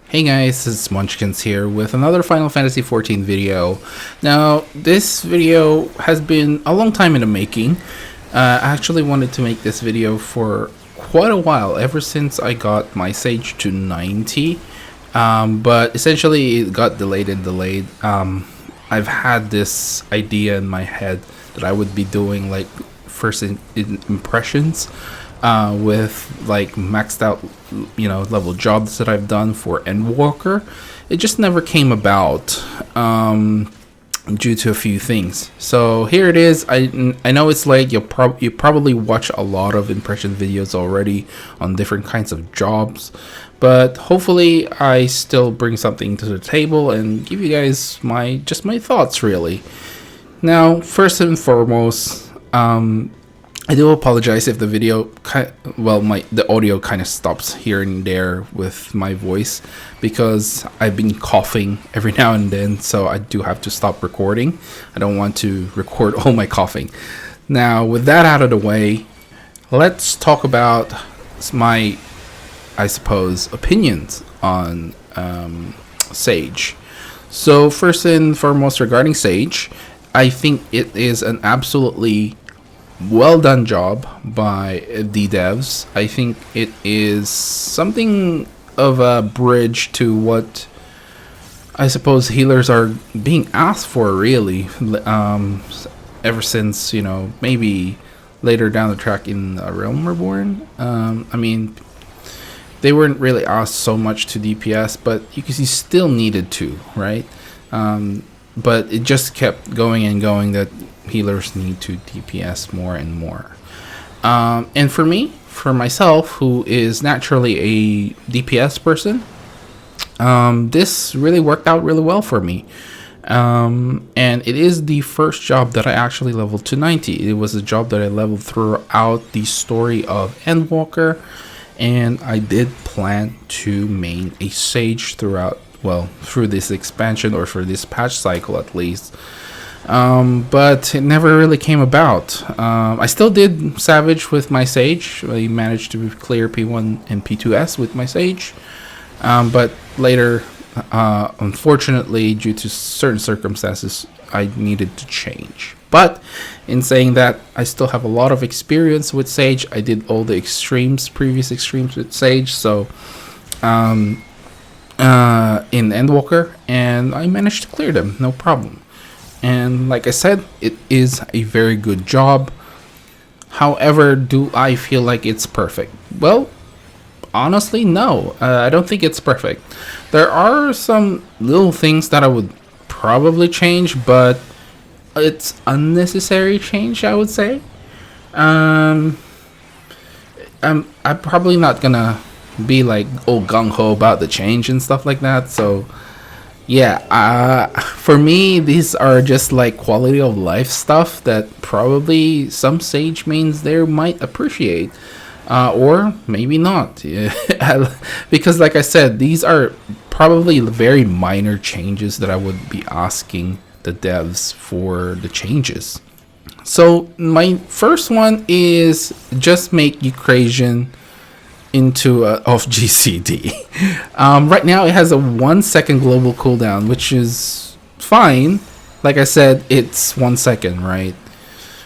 Hey guys, this is Munchkins here with another Final Fantasy XIV video. Now, this video has been a long time in the making. I actually wanted to make this video for quite a while, ever since I got my Sage to 90. But essentially it got delayed and delayed. I've had this idea in my head that I would be doing like first impressions with like maxed out level jobs that I've done for Endwalker. It just never came about due to a few things. So here it is. I know it's late. You probably watch a lot of impression videos already on different kinds of jobs, but hopefully I still bring something to the table and give you guys my thoughts really. Now, first and foremost, I do apologize if the video, the audio kind of stops here and there with my voice, because I've been coughing every now and then, so I do have to stop recording. I don't want to record all my coughing. Now, with that out of the way, let's talk about my, I suppose, opinions on Sage. So first and foremost, regarding Sage, I think it is an absolutely well done job by the devs. I think it is something of a bridge to what I suppose healers are being asked for, really, ever since, maybe later down the track in Realm Reborn. I mean, they weren't really asked so much to DPS, but you still needed to, right? But it just kept going and going that healers need to DPS more and more. And for myself, who is naturally a DPS person, this really worked out really well for me. And it is the first job that I actually leveled to 90. It was a job that I leveled throughout the story of Endwalker, and I did plan to main a Sage through this expansion, or for this patch cycle at least. But it never really came about. I still did Savage with my Sage. I managed to clear P1 and P2S with my Sage. But later, unfortunately, due to certain circumstances, I needed to change. But in saying that, I still have a lot of experience with Sage. I did all the previous extremes with Sage, so in Endwalker, and I managed to clear them, no problem. And like I said, it is a very good job. However, do I feel like it's perfect? Well, honestly, no. I don't think it's perfect. There are some little things that I would probably change, but it's unnecessary change, I would say. I'm probably not gonna be like all gung-ho about the change and stuff like that, so yeah, for me, these are just like quality of life stuff that probably some Sage mains there might appreciate, or maybe not. Because like I said, these are probably very minor changes that I would be asking the devs for the changes. So my first one is just make Eucrasian into off GCD. Right now it has a 1 second global cooldown, which is fine. Like I said, it's 1 second, right?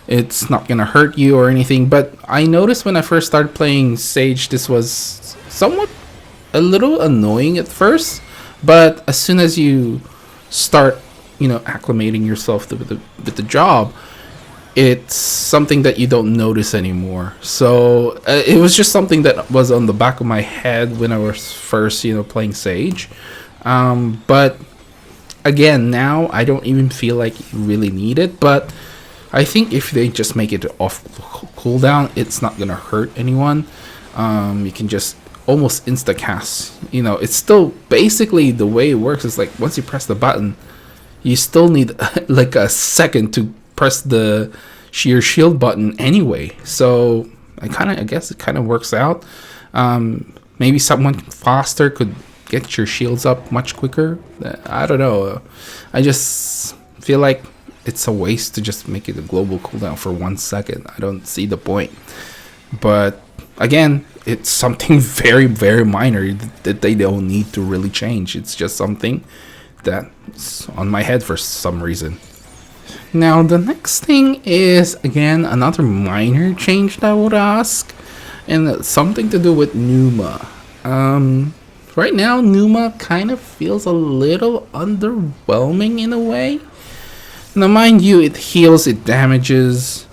It's not gonna hurt you or anything, but I noticed when I first started playing Sage, this was a little annoying at first, but as soon as you start acclimating yourself with the job, it's something that you don't notice anymore. So it was just something that was on the back of my head when I was first, playing Sage. But again, now I don't even feel like you really need it. But I think if they just make it off cooldown, it's not gonna hurt anyone. You can just almost insta cast. It's still basically the way it works is like once you press the button, you still need like a second to press the sheer shield button anyway, so I guess it kind of works out. Maybe someone faster could get your shields up much quicker. I don't know. I just feel like it's a waste to just make it a global cooldown for 1 second. I don't see the point. But again, it's something very, very minor that they don't need to really change. It's just something that's on my head for some reason. Now, the next thing is, again, another minor change that I would ask, and it's something to do with Numa. Right now, Numa kind of feels a little underwhelming in a way. Now, mind you, it heals, it damages,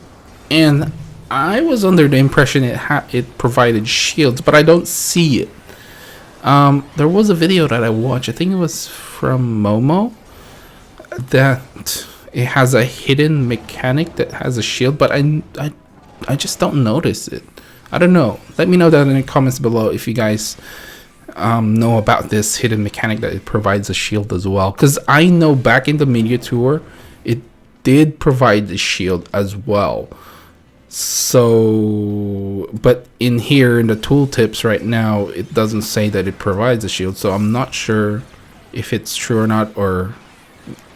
and I was under the impression it provided shields, but I don't see it. There was a video that I watched, I think it was from Momo, that it has a hidden mechanic that has a shield, but I just don't notice it. I don't know. Let me know that in the comments below if you guys know about this hidden mechanic that it provides a shield as well. Because I know back in the media tour, it did provide the shield as well. So, but in here in the tooltips right now, it doesn't say that it provides a shield. So I'm not sure if it's true or not, or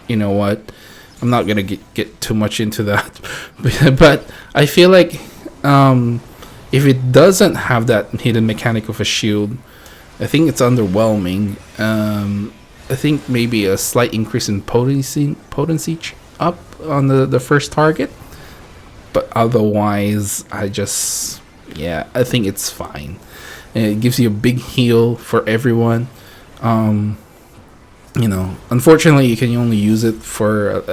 you know what, I'm not gonna get too much into that. But I feel like if it doesn't have that hidden mechanic of a shield, I think it's underwhelming. I think maybe a slight increase in potency up on the first target, but otherwise I think it's fine. And it gives you a big heal for everyone. You know, unfortunately you can only use it for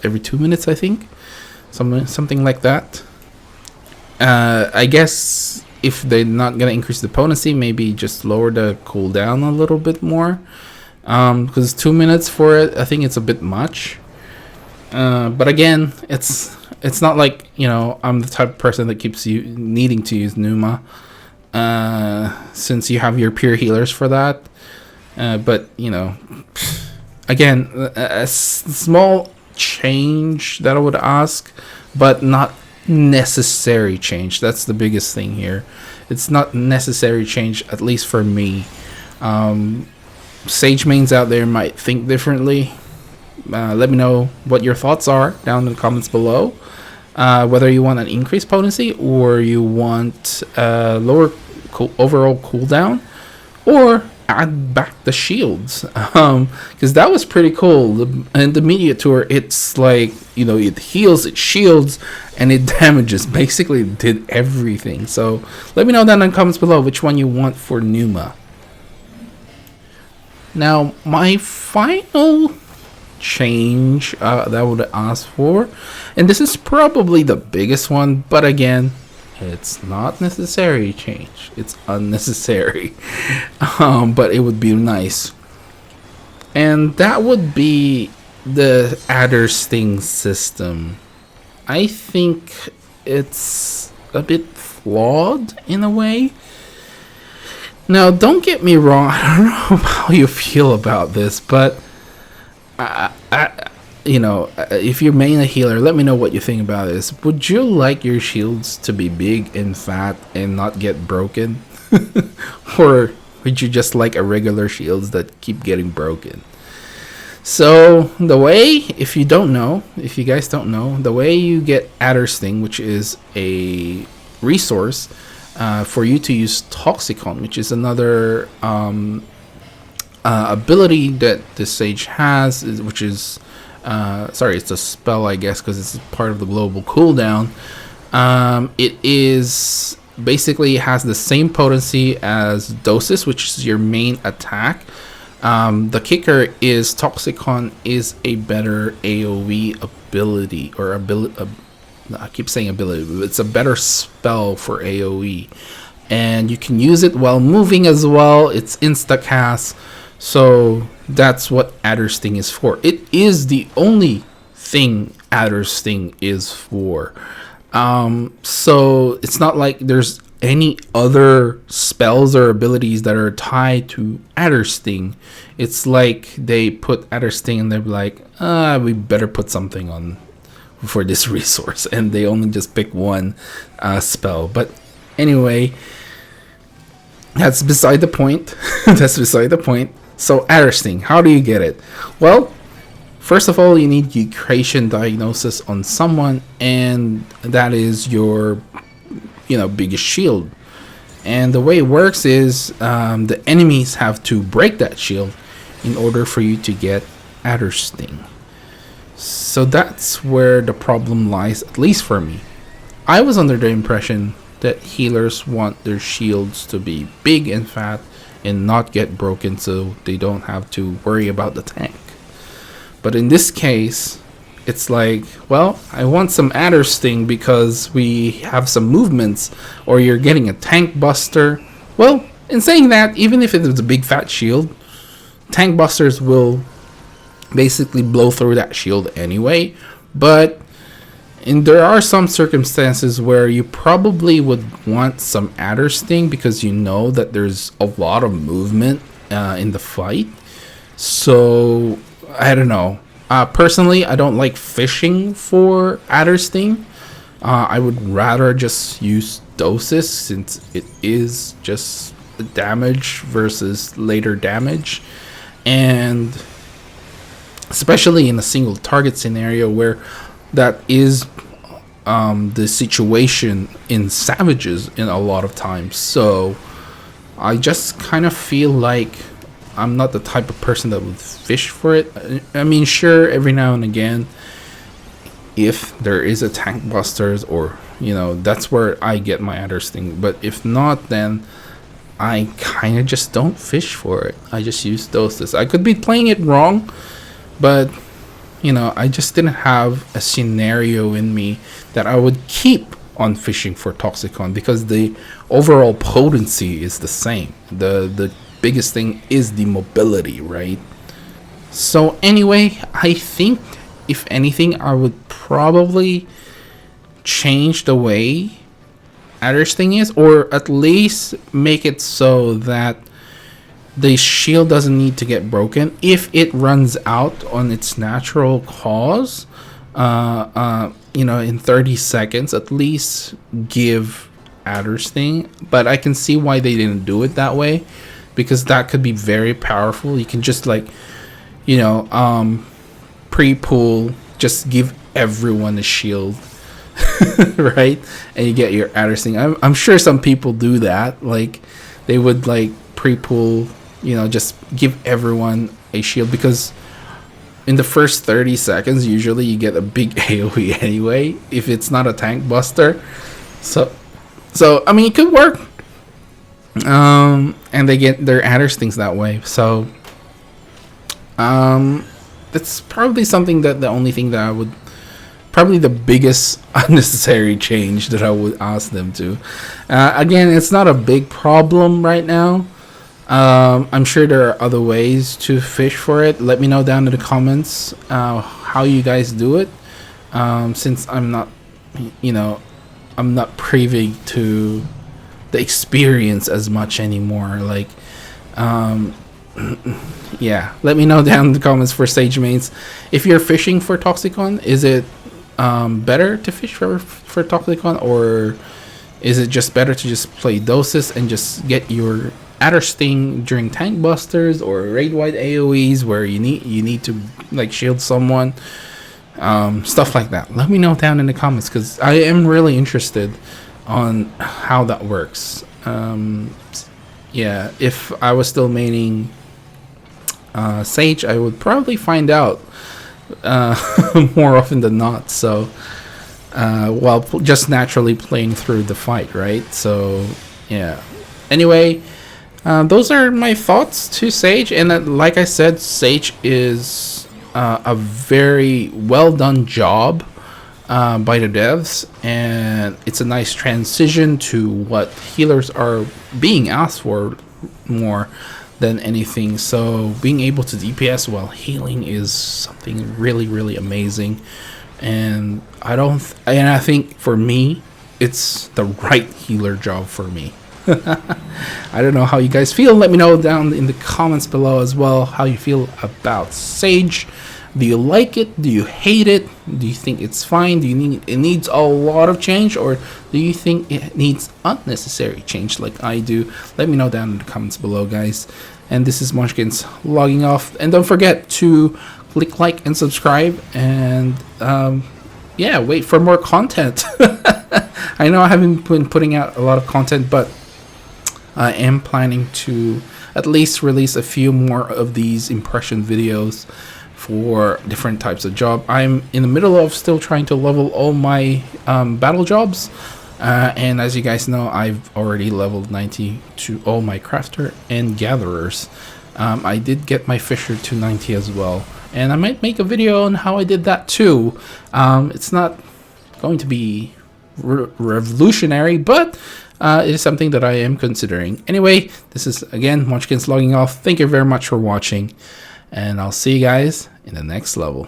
every 2 minutes, I think, something like that. I guess if they're not gonna increase the potency, maybe just lower the cooldown a little bit more, because 2 minutes for it, I think it's a bit much. But again, it's not like, you know, I'm the type of person that keeps needing to use Numa, since you have your pure healers for that. But you know, again, a small change that I would ask, but not necessary change. That's the biggest thing here. It's not necessary change, at least for me. Sage mains out there might think differently. Let me know what your thoughts are down in the comments below. Whether you want an increased potency, or you want lower overall cooldown, or add back the shields, because that was pretty cool. In the media tour, it's like, you know, it heals, it shields, and it damages. Basically it did everything. So let me know down in the comments below which one you want for Numa. Now, my final change that I would ask for, and this is probably the biggest one, but again, it's not necessary change, it's unnecessary. But it would be nice, and that would be the adder sting system. I think it's a bit flawed in a way. Now, don't get me wrong, I don't know how you feel about this, but you know, if you're mainly a healer, let me know what you think about this. Would you like your shields to be big and fat and not get broken? Or would you just like a regular shields that keep getting broken? So the way, if you guys don't know, the way you get Adder Sting, which is a resource for you to use Toxicon, which is another ability that this sage has, which is sorry, it's a spell, I guess, because it's part of the global cooldown. It is basically has the same potency as Dosis, which is your main attack. The kicker is Toxicon is a better AoE ability, or I keep saying ability, but it's a better spell for AoE, and you can use it while moving as well. It's insta cast. So that's what Adder Sting is for. It is the only thing Adder Sting is for. So it's not like there's any other spells or abilities that are tied to Adder Sting. It's like they put Adder Sting and they're like, we better put something on for this resource, and they only just pick one spell. But anyway, that's beside the point. That's beside the point. So Adder Sting, how do you get it? Well, first of all, you need Eucration Diagnosis on someone, and that is your, biggest shield. And the way it works is the enemies have to break that shield in order for you to get Adder Sting. So that's where the problem lies, at least for me. I was under the impression that healers want their shields to be big and fat and not get broken so they don't have to worry about the tank. But in this case, it's like, well, I want some Adder Sting because we have some movements, or you're getting a tank buster. Well, in saying that, even if it is a big fat shield, tank busters will basically blow through that shield anyway. But there are some circumstances where you probably would want some Adder Sting because you know that there's a lot of movement in the fight. So I don't know. Personally, I don't like fishing for Adder Sting. I would rather just use Dosis since it is just damage versus later damage. And especially in a single target scenario where that is the situation in Savages in a lot of times. So I just kind of feel like I'm not the type of person that would fish for it. I mean, sure, every now and again, if there is a tank busters, or that's where I get my Adder Sting. But if not, then I kind of just don't fish for it. I just use Dosis. I could be playing it wrong, but I just didn't have a scenario in me that I would keep on fishing for Toxicon because the overall potency is the same. The biggest thing is the mobility, right? So anyway, I think if anything, I would probably change the way Adder Sting is, or at least make it so that the shield doesn't need to get broken. If it runs out on its natural cause, in 30 seconds, at least give Adder Sting. But I can see why they didn't do it that way, because that could be very powerful. You can just pre-pull, just give everyone a shield, right? And you get your Adder Sting. I'm sure some people do that. Like, they would pre-pull, just give everyone a shield, because in the first 30 seconds, usually you get a big AoE anyway, if it's not a tank buster. So I mean, it could work. And they get their Adder Stings that way. So that's probably something that the only thing that I would, probably the biggest unnecessary change that I would ask them to. Again, it's not a big problem right now. I'm sure there are other ways to fish for it. Let me know down in the comments how you guys do it. Since I'm not, I'm not privy to the experience as much anymore. Yeah, let me know down in the comments for Sage mains. If you're fishing for Toxicon, is it better to fish for Toxicon, or is it just better to just play Dosis and just get your Adder Sting during tank busters or raid wide AoEs where you need to shield someone, stuff like that? Let me know down in the comments, because I am really interested on how that works. Yeah, if I was still maining Sage, I would probably find out more often than not. So while just naturally playing through the fight, right? So yeah. Anyway, those are my thoughts to Sage, and like I said, Sage is a very well done job by the devs, and it's a nice transition to what healers are being asked for more than anything. So being able to DPS while healing is something really, really amazing, and I think for me, it's the right healer job for me. I don't know how you guys feel. Let me know down in the comments below as well how you feel about Sage. Do you like it? Do you hate it? Do you think it's fine? Do you need it needs a lot of change, or do you think it needs unnecessary change like I do? Let me know down in the comments below, guys. And this is Munchkins logging off, and don't forget to click like and subscribe, and yeah, wait for more content. I know I haven't been putting out a lot of content, but I am planning to at least release a few more of these impression videos for different types of job. I'm in the middle of still trying to level all my battle jobs, and as you guys know, I've already leveled 90 to all my crafter and gatherers. I did get my fisher to 90 as well, and I might make a video on how I did that too. It's not going to be revolutionary, but it is something that I am considering. Anyway, this is again Munchkins logging off. Thank you very much for watching, and I'll see you guys in the next level.